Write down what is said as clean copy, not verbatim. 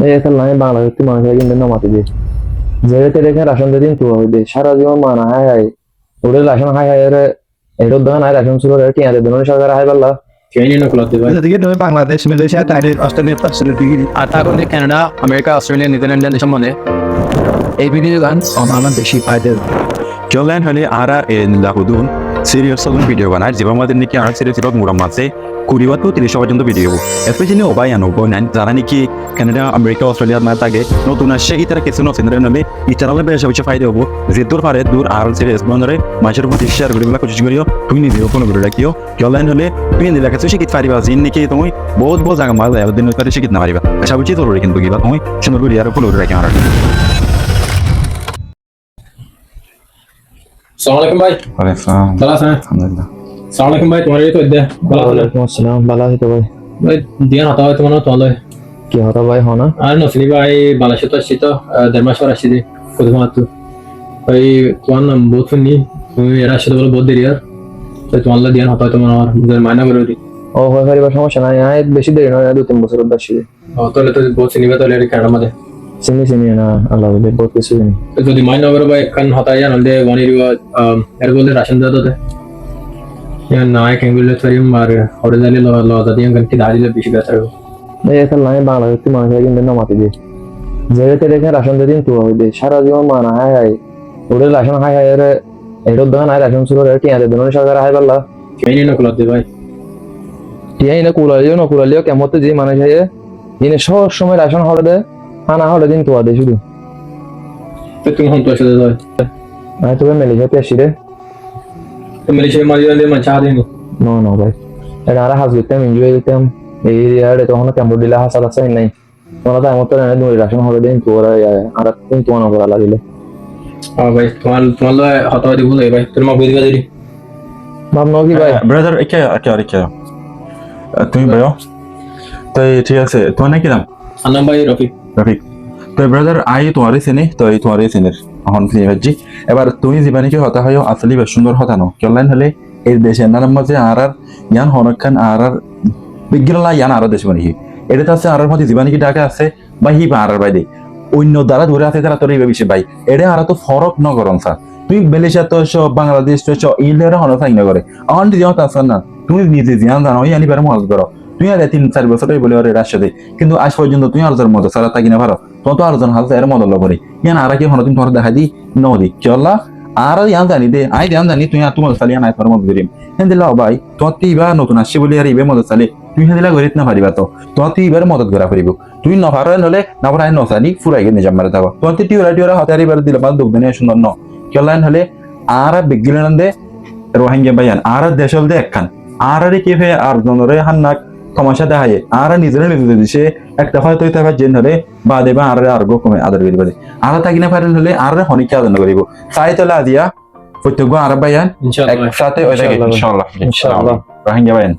এই একটা লাইন বাংলাদেশি মানুষের কিন্তু নামাতে দিয়ে যেহেতু দেখেন রাশন দিন তো হইবে সারা জীবন মানা হাই হাই ওদের রাশন হাই হাই এর এর দোকান হাই রাশন শুরু করে টিয়া দেন সরকার হাই পাল্লা কেন না কলাতে ভাই এদিকে তুমি Bangladesh Malaysia Thailand Australia facility আর তারপরে কানাডা আমেরিকা অস্ট্রেলিয়া নেদারল্যান্ড সম্বন্ধে এই ভিডিও গান আমার বেশি ফায়দা Kalian hali ara en lahudun serious salon video ganar jiba maden niki ara serious rod muram mase kuriwat to 30 পর্যন্ত ভিডিও especially obayan obonan যারা নাকি কানাডা আমেরিকা অস্ট্রেলিয়া না থাকে নতুন আসে ইতারা কিছু নতুন নলে ইতারালে বেশ বেশি ফায়দা হবো যে দূর পারে দূর আর সিরিয়াস বন্ধরে মাঝের প্রতি শেয়ার করে বলা কোশিশ করিও তুই নি দিও কোন ভিডিও রাখিও কলিয়ান হলে তুই নিলা কাছে শিখিত পারিবা জিন নাকি তুমি বহুত বহুত জায়গা মাল দেয় দিন করে শিখিত না পারিবা আশা করছি তোর কিন্তু গিবা তুমি সুন্দর ভিডিও আর ফলো রাখি আর আসসালামু আলাইকুম ভাই ওয়ালাইকুম ভালো আছেন আলহামদুলিল্লাহ আসসালামু আলাইকুম ভাই তোমার এই তো দে ভালো আছেন ওয়ালাইকুম আসসালাম ভালো আছি তো ভাই ভাই দিন হতা হয় তোমার তো আলো কি হতা ভাই হনা আর নসলি ভাই বাংলাদেশে তো আসছি তো দেড় মাস পর আসছি দি কত মাত্র ভাই তোমার নাম বহুত শুনি তুমি এর আসলে বলে বহুত দেরি আর তাই তোমার দিন হতা হয় তোমার মাইনা করে দি ও হয় পারিবার সমস্যা নাই আয় বেশি দেরি নয় 2-3 বছর বেশি তাহলে তো বহুত চিনিবা তাহলে কানাডা মধ্যে চিনি চিনি না আল্লাহ বলে বহুত কিছু জানি যদি মাইনা করে ভাই কান হতা হয় নলে ওয়ান এরিয়া এর বলে রাশন দাও তো या नाय केंगुले तरी मार हॉरिजॉन्टली लो दादी अंकल की दाढ़ी ले बीच बेहतर हो এই একটা লাইন বাংলাদেশি মানুষের কিন্তু নামাতে দিয়ে যেহেতু দেখেন রাশন দিন তো হইবে সারা জীবন মানা হাই হাই ওদের রাশন হাই হাই এর এর দোকান হাই রাশন শুরু করে টিয়া দেন সরকার হাই পাল্লা কেন না কলাতে ভাই টিয়া ইনে কুলালিও না কুলালিও কেমতে যে মানুষ হয় ইনে সব সময় রাশন হলে দে খানা হলে দিন তো আদে শুধু তো তুমি হন তো আসলে যাও আমি তোকে মালয়েশিয়াতে আসি রে তো মালয়েশিয়া মালিয়ালে মান চাহ দেনি নো নো ভাই এটা আর হাজ দিতাম এনজয় দিতাম এই এরিয়াতে তখন ক্যাম্বোডিয়া হাসাল আছে নাই তোমরা তো আমার তো না দুই রাশন হলে দিন তো আর তিন তো না করা লাগিলে ভাই তোমার লো হতা হয় দিব ভাই তুমি বুঝি গাদি ভাবনো কি ভাই ব্রাদার একে তুমি ভাইও তাই ঠিক আছে তোমার নাকি নাম আনাম ভাই রফিক রফিক তো ব্রাদার আই তোমারই চেনে তো এই তোমারই চেনের এখন ফিরে ভাজি এবার তুমি জীবনে কি হতা হয় আসলে বেশ সুন্দর হতা নো কেলাইন হলে এই দেশে নানার মাঝে আর ইয়ান হনখান আর বিজ্ঞানলা ইয়ান আর দেশ মানে এটা তো আছে আর মধ্যে জীবনে কি ডাকা আছে বা হি আর বাইরে অন্য দ্বারা ধরে আছে তারা তোর এই বেশি ভাই এটা আর তো ফরক ন গরম স্যার তুমি মালয়েশিয়া তো বাংলাদেশ তো ইলের হন সাইন করে অন দিও তা না তুমি নিজে জিয়ান জানো ইয়ানি বার মহাজ করো তুই আর 3-4 বছর বলে ওর রাশিয়াতে কিন্তু আজ পর্যন্ত তুই আর যার মতো সারা তাকিনা ভালো তো তো আর জন হালতে এর মদল করে ইয়ান আর কি হন তুমি তোমার দেখা দি নদি চলা আর ইয়ান জানি দে আই জান জানি তুই আর তোমার সালিয়া নাই তোর মত দিরিম হেন্দিলা ভাই তো তিবা নতুন আসছে বলি আর ইবে মদত সালে তুই হেন্দিলা গরিত না পারিবা তো তুই এবার মদত করা পারিব তুই ন পারেন হলে না পারাই নসানি ফুরাই গেনে জামারে দাও তুই টিউরা হাতারি বার দিলা বাদ দুগ দেনে সুন্দর ন কেলাইন হলে আর বিগিলেন দে রোহিঙ্গা বায়ান আর দেশল দে একখান আর কি ফে আর জনরে হান্নাক তমাশা দেখায় আর নিজের নিজে দিছে একটা হয়তো তারপর জেন হলে বা দেবা আর গো কমে আদর করিব আর তাকি না পারেন হলে আর হনিকে আদর করিব চাই তোলা দিয়া প্রত্যেক আর বায়ান ইনশাআল্লাহ একসাথে ওই ইনশাআল্লাহ ইনশাআল্লাহ রোহিঙ্গা বায়ান